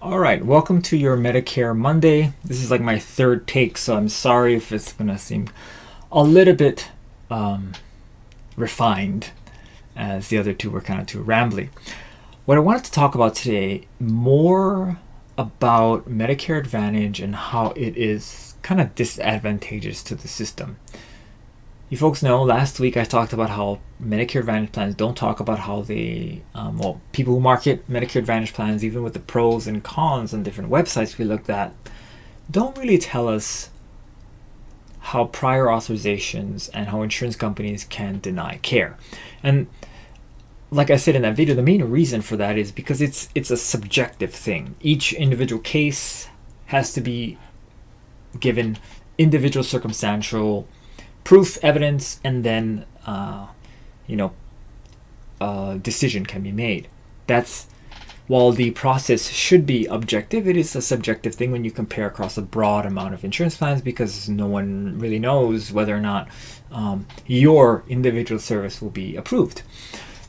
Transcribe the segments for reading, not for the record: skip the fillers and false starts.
All right, welcome to your Medicare Monday. This is like my third take, so I'm sorry if it's going to seem a little bit refined, as the other two were kind of too rambly. What I wanted to talk about today, more about Medicare Advantage and how it is kind of disadvantageous to the system. You folks know last week I talked about how Medicare Advantage plans don't talk about how they, people who market Medicare Advantage plans, even with the pros and cons on different websites we looked at, don't really tell us how prior authorizations and how insurance companies can deny care. And like I said in that video, the main reason for that is because it's a subjective thing. Each individual case has to be given individual circumstantial proof, evidence, and then decision can be made. That's while the process should be objective, it is a subjective thing when you compare across a broad amount of insurance plans, because no one really knows whether or not your individual service will be approved.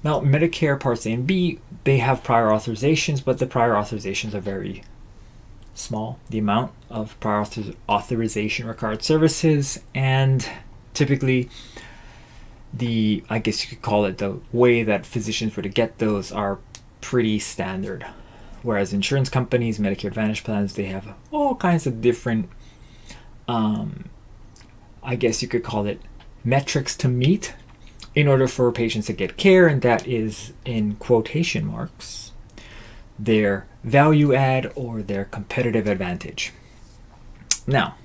Now, Medicare Parts A and B, they have prior authorizations, but the prior authorizations are very small. The amount of prior authorization required services, and typically I guess you could call it, the way that physicians were to get those are pretty standard. Whereas insurance companies, Medicare Advantage plans, they have all kinds of different, I guess you could call it, metrics to meet in order for patients to get care, and that is, in quotation marks, their value add or their competitive advantage. Now,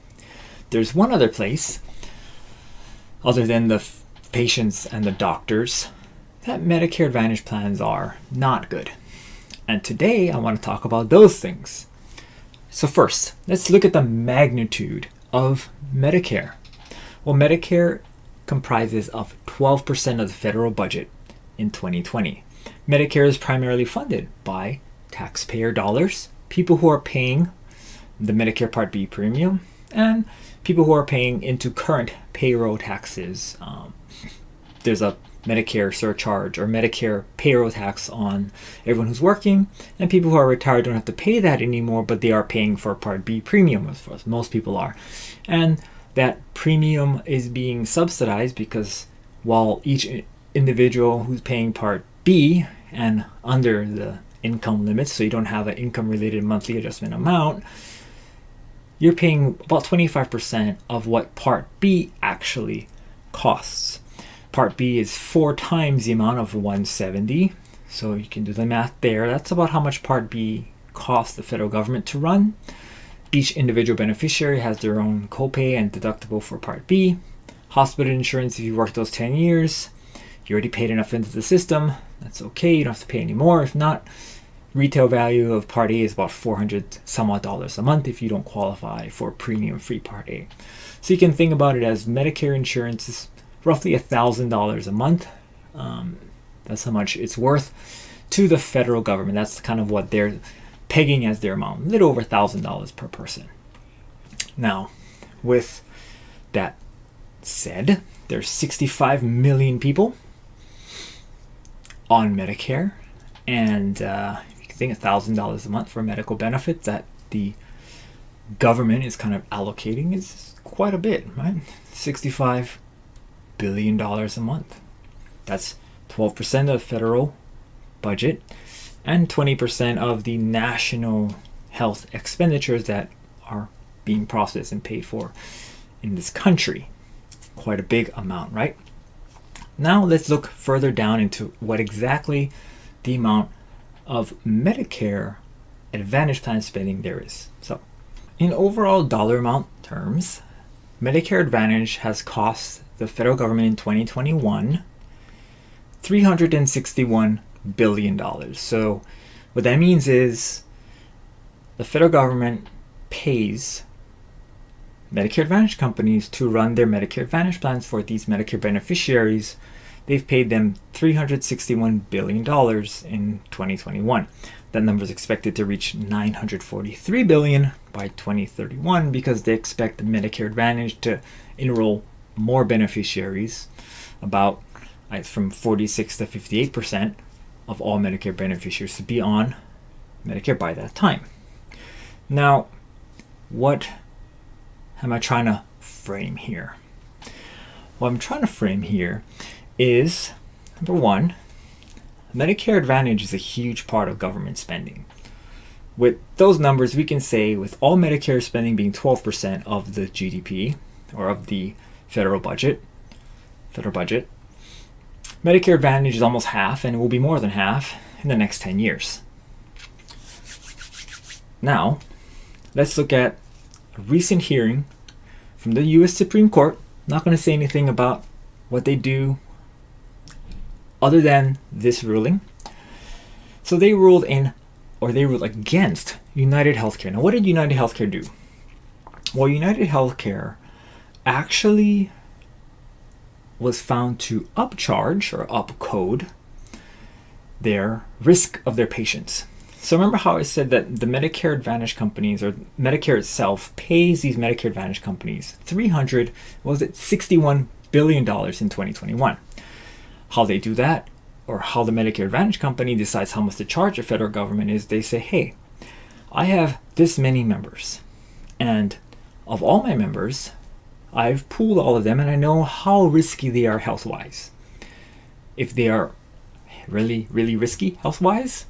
there's one other place other than the patients and the doctors that Medicare Advantage plans are not good. And today I want to talk about those things. So first, let's look at the magnitude of Medicare. Well, Medicare comprises of 12% of the federal budget in 2020. Medicare is primarily funded by taxpayer dollars, people who are paying the Medicare Part B premium, and people who are paying into current payroll taxes. There's a Medicare surcharge or Medicare payroll tax on everyone who's working, and people who are retired don't have to pay that anymore, but they are paying for Part B premium, as most people are. And that premium is being subsidized because while each individual who's paying Part B and under the income limits, so you don't have an income related monthly adjustment amount, you're paying about 25% of what Part B actually costs. Part B is 4 times the amount of 170, so you can do the math there. That's about how much Part B costs the federal government to run. Each individual beneficiary has their own copay and deductible for Part B. Hospital insurance, if you work those 10 years, you already paid enough into the system. That's okay, you don't have to pay any more. If not, retail value of Part A is about $400 some odd a month if you don't qualify for premium-free Part A. So you can think about it as Medicare insurance is roughly $1,000 a month. That's how much it's worth to the federal government. That's kind of what they're pegging as their amount, a little over $1,000 per person. Now, with that said, there's 65 million people on Medicare, and you can think $1,000 a month for medical benefit that the government is kind of allocating is quite a bit, right? $65 billion a month. That's 12% of the federal budget and 20% of the national health expenditures that are being processed and paid for in this country. Quite a big amount, right? Now let's look further down into what exactly the amount of Medicare Advantage plan spending there is. So, in overall dollar amount terms, Medicare Advantage has cost the federal government in 2021 $361 billion. So what that means is the federal government pays Medicare Advantage companies to run their Medicare Advantage plans for these Medicare beneficiaries. They've paid them $361 billion in 2021. That number is expected to reach $943 billion by 2031 because they expect the Medicare Advantage to enroll more beneficiaries, about from 46 to 58% of all Medicare beneficiaries to be on Medicare by that time. Now, what am I trying to frame here? What I'm trying to frame here is, number one, Medicare Advantage is a huge part of government spending. With those numbers, we can say with all Medicare spending being 12% of the GDP or of the federal budget, Medicare Advantage is almost half, and it will be more than half in the next 10 years. Now, let's look at a recent hearing from the U.S. Supreme Court. Not going to say anything about what they do other than this ruling. So they ruled against United Healthcare. Now, what did United Healthcare do? Well, United Healthcare actually was found to upcharge or upcode their risk of their patients. So remember how I said that the Medicare Advantage companies, or Medicare itself, pays these Medicare Advantage companies $61 billion in 2021. How they do that, or how the Medicare Advantage company decides how much to charge the federal government, is they say, hey, I have this many members, and of all my members, I've pooled all of them, and I know how risky they are health-wise. If they are really, really risky health-wise,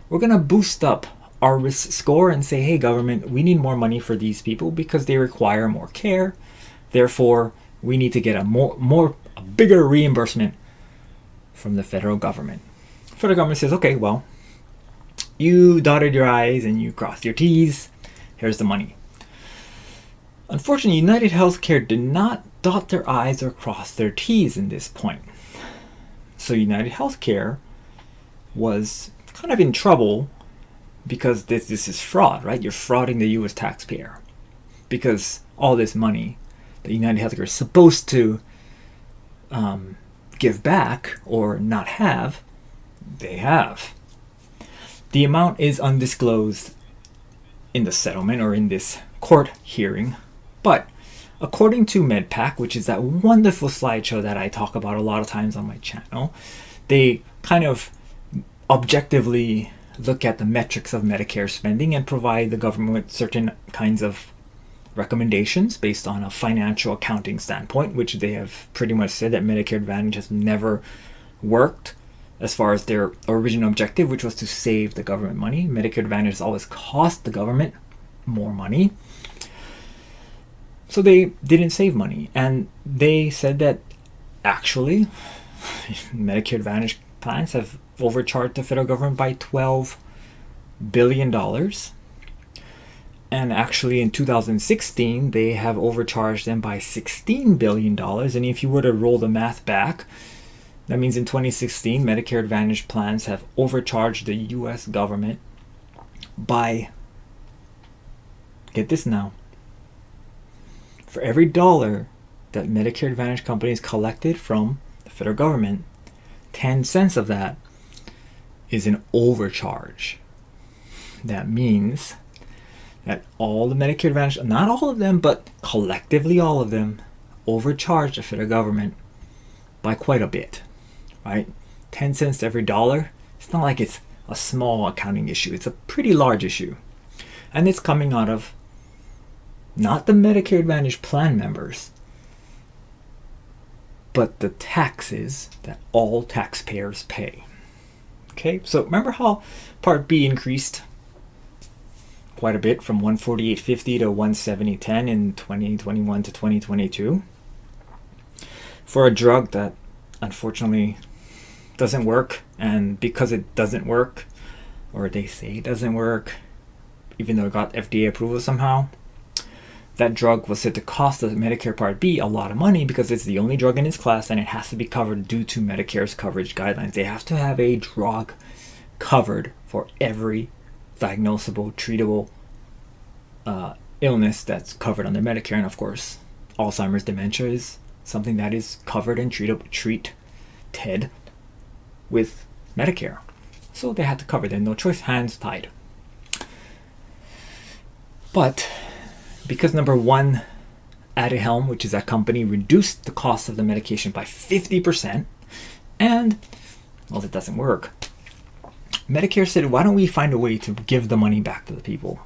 we're going to boost up our risk score and say, hey, government, we need more money for these people because they require more care. Therefore, we need to get a bigger reimbursement from the federal government. The federal government says, okay, well, you dotted your I's and you crossed your T's. Here's the money. Unfortunately, United Healthcare did not dot their I's or cross their T's in this point. So United Healthcare was kind of in trouble because this is fraud, right? You're frauding the U.S. taxpayer because all this money that United Healthcare is supposed to give back or not have, they have. The amount is undisclosed in the settlement or in this court hearing, but according to MedPAC, which is that wonderful slideshow that I talk about a lot of times on my channel, they kind of objectively look at the metrics of Medicare spending and provide the government with certain kinds of recommendations based on a financial accounting standpoint, which they have pretty much said that Medicare Advantage has never worked as far as their original objective, which was to save the government money. Medicare Advantage has always cost the government more money. So they didn't save money. And they said that actually Medicare Advantage plans have overcharged the federal government by $12 billion. And actually in 2016, they have overcharged them by $16 billion. And if you were to roll the math back, that means in 2016, Medicare Advantage plans have overcharged the U.S. government by, get this now, for every dollar that Medicare Advantage companies collected from the federal government, 10 cents of that is an overcharge. That means that all the Medicare Advantage, not all of them, but collectively all of them, overcharged the federal government by quite a bit, right? 10 cents to every dollar. It's not like it's a small accounting issue. It's a pretty large issue. And it's coming out of not the Medicare Advantage plan members, but the taxes that all taxpayers pay. Okay, so remember how Part B increased quite a bit from 148.50 to 170.10 in 2021 to 2022 for a drug that unfortunately doesn't work, and because it doesn't work, or they say it doesn't work, even though it got FDA approval somehow, that drug was said to cost the Medicare Part B a lot of money because it's the only drug in its class and it has to be covered due to Medicare's coverage guidelines. They have to have a drug covered for every diagnosable, treatable illness that's covered under Medicare. And of course, Alzheimer's dementia is something that is covered and treated with Medicare. So they had to cover them. No choice, hands tied. But because number one, Aduhelm, which is that company, reduced the cost of the medication by 50%, and, well, it doesn't work. Medicare said, why don't we find a way to give the money back to the people?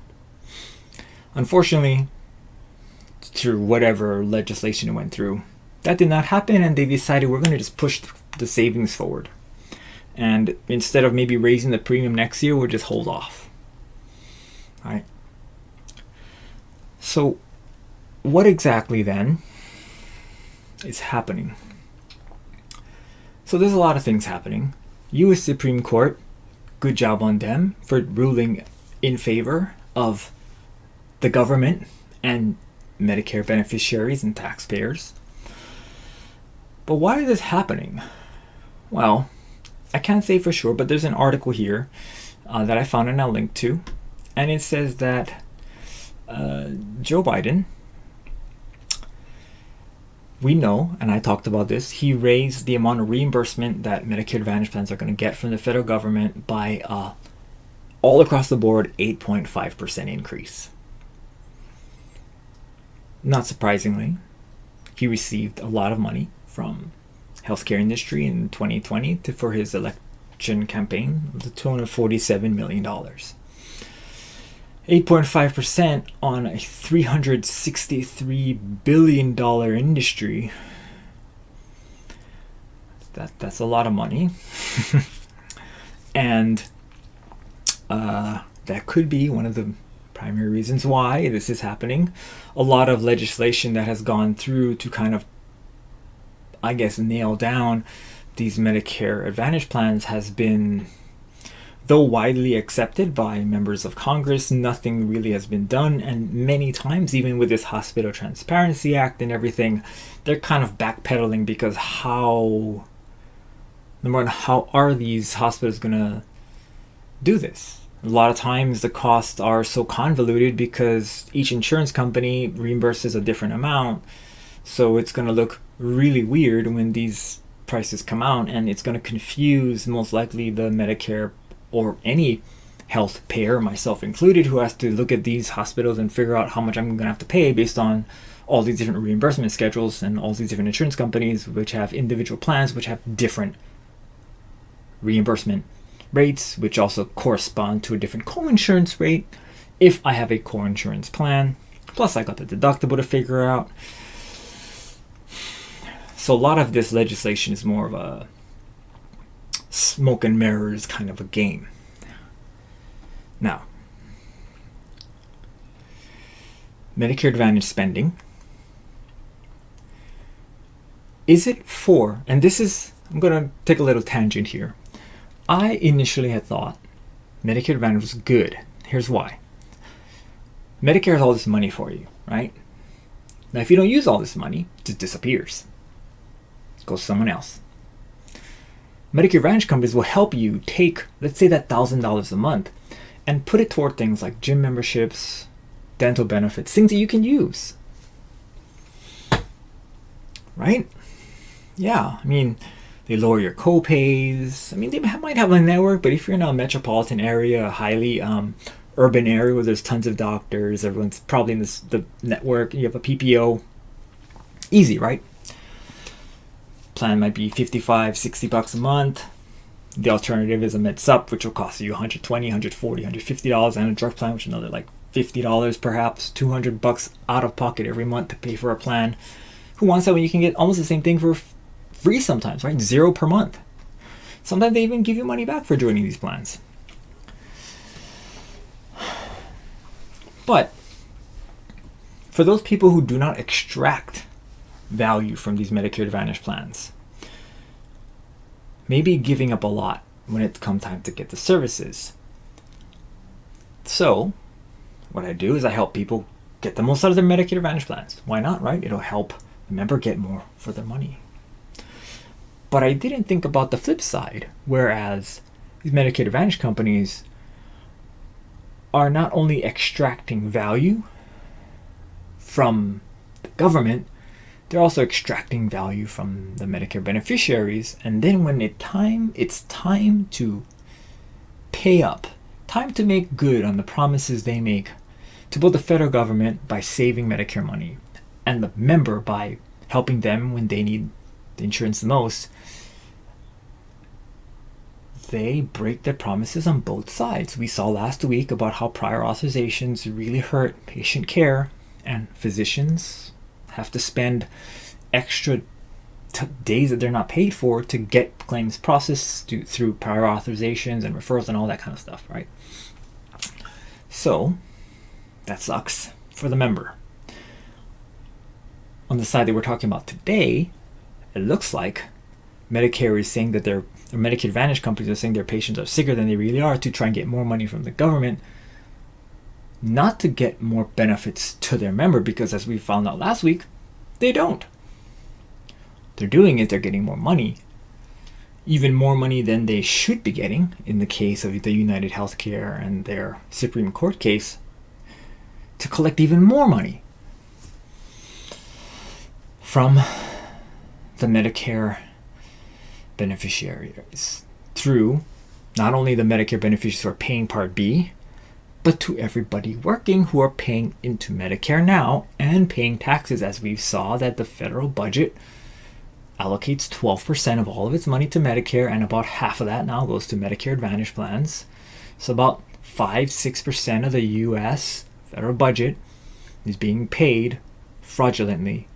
Unfortunately, through whatever legislation it went through, that did not happen, and they decided we're going to just push the savings forward. And instead of maybe raising the premium next year, we'll just hold off. All right. So what exactly then is happening? So there's a lot of things happening. U.S. Supreme Court, good job on them for ruling in favor of the government and Medicare beneficiaries and taxpayers. But why is this happening? Well, I can't say for sure, but there's an article here that I found and I'll link to. And it says that Joe Biden, we know, and I talked about this, he raised the amount of reimbursement that Medicare Advantage plans are going to get from the federal government by all across the board 8.5% increase. Not surprisingly, he received a lot of money from healthcare industry in 2020 for his election campaign, the $247 million. 8.5% on a $363 billion industry. That's a lot of money. And that could be one of the primary reasons why this is happening. A lot of legislation that has gone through to kind of, I guess, nail down these Medicare Advantage plans has been, though widely accepted by members of Congress, nothing really has been done. And many times, even with this Hospital Transparency Act and everything, they're kind of backpedaling because number one, how are these hospitals going to do this? A lot of times the costs are so convoluted because each insurance company reimburses a different amount. So it's going to look really weird when these prices come out, and it's going to confuse most likely the Medicare or any health payer, myself included, who has to look at these hospitals and figure out how much I'm going to have to pay based on all these different reimbursement schedules and all these different insurance companies which have individual plans which have different reimbursement rates, which also correspond to a different co-insurance rate if I have a co-insurance plan. Plus I got the deductible to figure out. So a lot of this legislation is more of a smoke and mirrors kind of a game. Now, Medicare Advantage spending. Is it for, and this is, I'm going to take a little tangent here. I initially had thought Medicare Advantage was good. Here's why. Medicare has all this money for you, right? Now, if you don't use all this money, it just disappears. It goes to someone else. Medicare Advantage companies will help you take, let's say, that $1,000 a month and put it toward things like gym memberships, dental benefits, things that you can use. Right? Yeah, I mean, they lower your co-pays. I mean, they might have a network, but if you're in a metropolitan area, a highly urban area where there's tons of doctors, everyone's probably in the network, you have a PPO, easy, right? Plan might be $55, $60 a month. The alternative is a MedSup, which will cost you $120, $140, $150, and a drug plan, which is another like $50, perhaps $200 out of pocket every month to pay for a plan. Who wants that when you can get almost the same thing for free sometimes, right? $0 per month. Sometimes they even give you money back for joining these plans. But for those people who do not extract value from these Medicare Advantage plans, maybe giving up a lot when it comes time to get the services. So what I do is I help people get the most out of their Medicare Advantage plans. Why not, right? It'll help the member get more for their money. But I didn't think about the flip side, whereas these Medicare Advantage companies are not only extracting value from the government, they're also extracting value from the Medicare beneficiaries. And then when it's time to pay up, time to make good on the promises they make to both the federal government by saving Medicare money and the member by helping them when they need the insurance the most, they break their promises on both sides. We saw last week about how prior authorizations really hurt patient care, and physicians have to spend extra days that they're not paid for to get claims processed through prior authorizations and referrals and all that kind of stuff, right? So that sucks for the member. On the side that we're talking about today, it looks like Medicare is saying that Medicare Advantage companies are saying their patients are sicker than they really are to try and get more money from the government, not to get more benefits to their member, because as we found out last week, they don't. They're doing it, they're getting more money, even more money than they should be getting in the case of the United Healthcare and their Supreme Court case, to collect even more money from the Medicare beneficiaries through not only the Medicare beneficiaries who are paying Part B, but to everybody working who are paying into Medicare now and paying taxes, as we saw that the federal budget allocates 12% of all of its money to Medicare, and about half of that now goes to Medicare Advantage Plans. So about 5-6% of the US federal budget is being paid fraudulently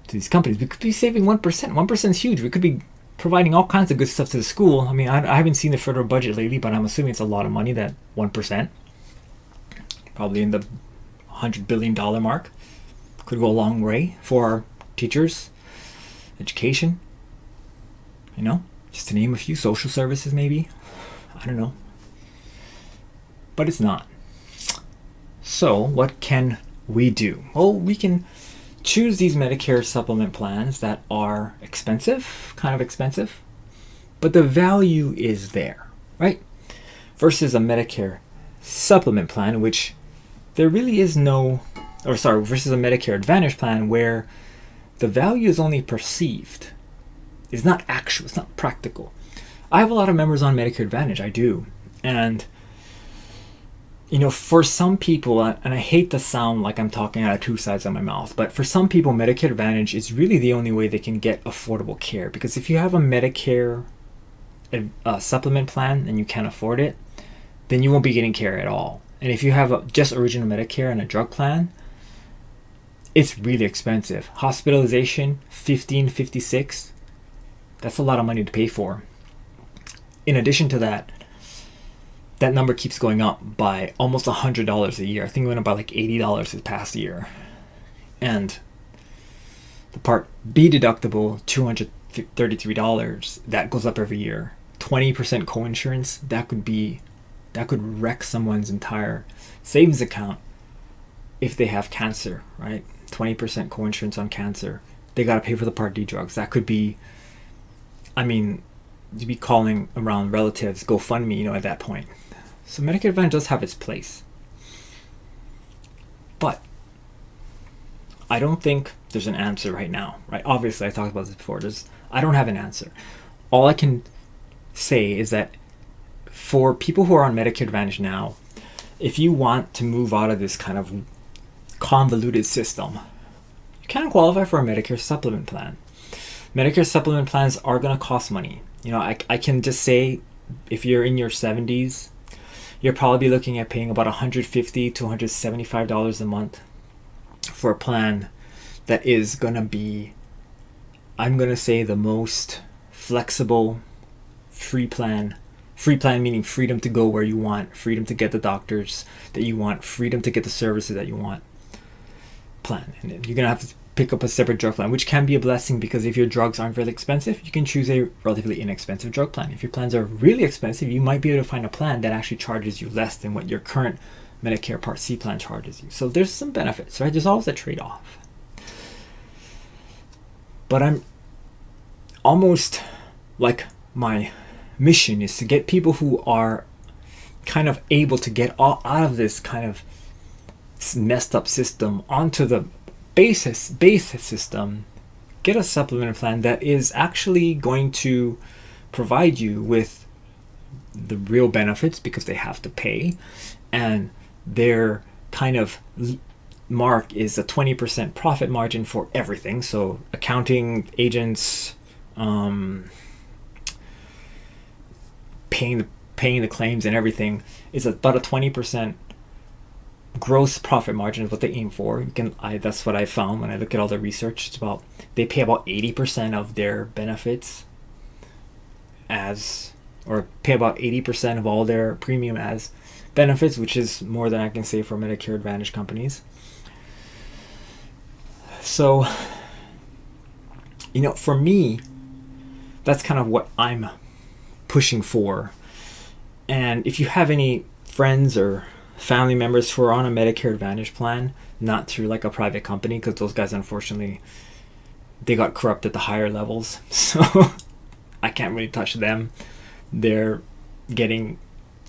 to these companies. We could be saving 1%. 1% is huge. We could be providing all kinds of good stuff to the school. I mean, I haven't seen the federal budget lately, but I'm assuming it's a lot of money, that 1%. Probably in the $100 billion mark. Could go a long way for our teachers, education, just to name a few, social services maybe. I don't know. But it's not. So what can we do? Well, we can choose these Medicare supplement plans that are expensive, kind of expensive, but the value is there, right? Versus a Medicare supplement plan, which there really is versus a Medicare Advantage plan where the value is only perceived. It's not actual, it's not practical. I have a lot of members on Medicare Advantage, I do. And, for some people, and I hate to sound like I'm talking out of two sides of my mouth, but for some people, Medicare Advantage is really the only way they can get affordable care. Because if you have a Medicare supplement plan and you can't afford it, then you won't be getting care at all. And if you have just original Medicare and a drug plan, it's really expensive. Hospitalization, $1,556. That's a lot of money to pay for. In addition to that, that number keeps going up by almost $100 a year. I think it went up by like $80 this past year. And the Part B deductible, $233, that goes up every year. 20% coinsurance, that could wreck someone's entire savings account if they have cancer, right? 20% coinsurance on cancer. They got to pay for the Part D drugs. That could be, you'd be calling around relatives, GoFundMe, at that point. So Medicare Advantage does have its place. But I don't think there's an answer right now, right? Obviously, I talked about this before. I don't have an answer. All I can say is that for people who are on Medicare Advantage now, if you want to move out of this kind of convoluted system, you can qualify for a Medicare supplement plan. Medicare supplement plans are going to cost money. I can just say, if you're in your 70s, you're probably looking at paying about $150 to $175 a month for a plan that is going to be, I'm going to say, the most flexible free plan. Free plan meaning freedom to go where you want, freedom to get the doctors that you want, freedom to get the services that you want plan. And you're going to have to pick up a separate drug plan, which can be a blessing, because if your drugs aren't very expensive, you can choose a relatively inexpensive drug plan. If your plans are really expensive, you might be able to find a plan that actually charges you less than what your current Medicare Part C plan charges you. So there's some benefits, right? There's always a trade-off. But I'm almost like my mission is to get people who are kind of able to get out of this kind of messed up system onto the basis system, get a supplement plan that is actually going to provide you with the real benefits, because they have to pay, and their kind of mark is a 20% profit margin for everything. So accounting, agents, paying the claims and everything, is about a 20% gross profit margin is what they aim for. That's what I found when I look at all the research. They pay about 80% of their benefits or pay about 80% of all their premium as benefits, which is more than I can say for Medicare Advantage companies. So, for me, that's kind of what I'm pushing for. And if you have any friends or family members who are on a Medicare Advantage plan, not through like a private company, because those guys, unfortunately, they got corrupt at the higher levels, so I can't really touch them. They're getting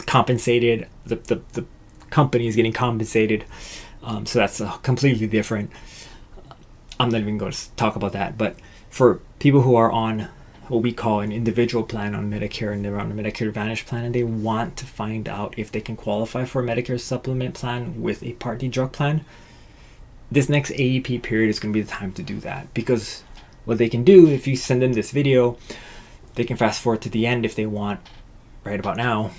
compensated. The company is getting compensated, so that's completely different. I'm not even going to talk about that. But for people who are on what we call an individual plan on Medicare, and they're on a Medicare Advantage plan, and they want to find out if they can qualify for a Medicare supplement plan with a Part D drug plan, this next AEP period is going to be the time to do that. Because what they can do, if you send them this video, they can fast forward to the end if they want, right about now.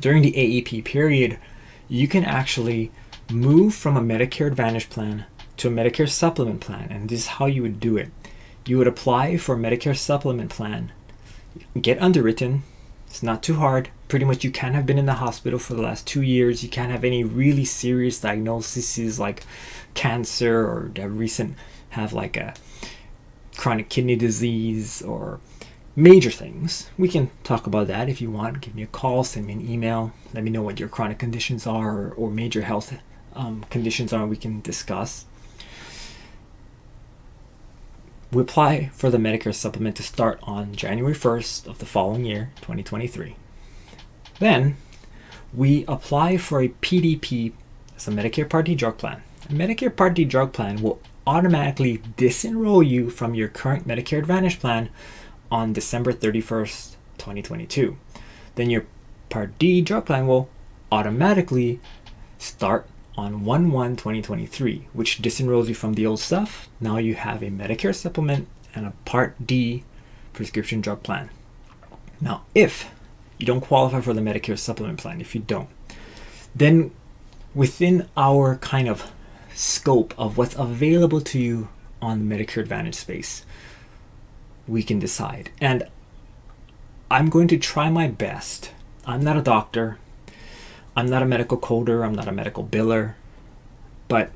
During the AEP period, you can actually move from a Medicare Advantage plan to a Medicare supplement plan. And this is how you would do it. You would apply for a Medicare supplement plan, get underwritten. It's not too hard. Pretty much you can't have been in the hospital for the last 2 years. You can't have any really serious diagnoses like cancer, or have like a chronic kidney disease or major things. We can talk about that if you want. Give me a call, send me an email. Let me know what your chronic conditions are or major health conditions are. We can discuss. We apply for the Medicare supplement to start on January 1st of the following year, 2023. Then we apply for a PDP, as a Medicare Part D drug plan. A Medicare Part D drug plan will automatically disenroll you from your current Medicare Advantage plan on December 31st, 2022. Then your Part D drug plan will automatically start on 1/1/2023, which disenrolls you from the old stuff. Now you have a Medicare supplement and a Part D prescription drug plan. Now, if you don't qualify for the Medicare supplement plan, if you don't, then within our kind of scope of what's available to you on the Medicare Advantage space, we can decide. And I'm going to try my best. I'm not a doctor. I'm not a medical coder. I'm not a medical biller. But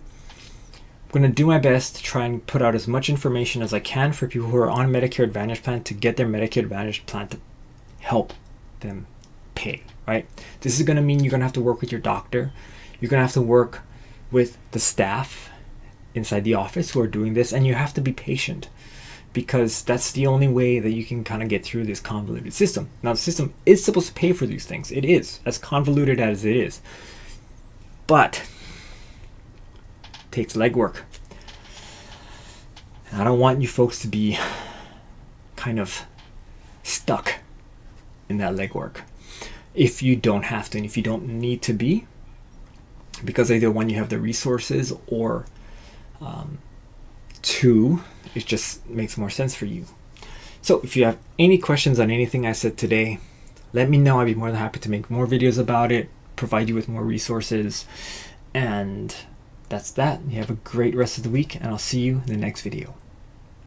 I'm going to do my best to try and put out as much information as I can for people who are on Medicare Advantage plan to get their Medicare Advantage plan to help them pay, right? This is going to mean you're going to have to work with your doctor. You're going to have to work with the staff inside the office who are doing this, and you have to be patient, because that's the only way that you can kind of get through this convoluted system. Now, the system is supposed to pay for these things. It is, as convoluted as it is. But it takes legwork. And I don't want you folks to be kind of stuck in that legwork if you don't have to and if you don't need to be, because either one, you have the resources, or two, it just makes more sense for you. So if you have any questions on anything I said today, let me know. I'd be more than happy to make more videos about it, provide you with more resources. And that's that. You have a great rest of the week, and I'll see you in the next video.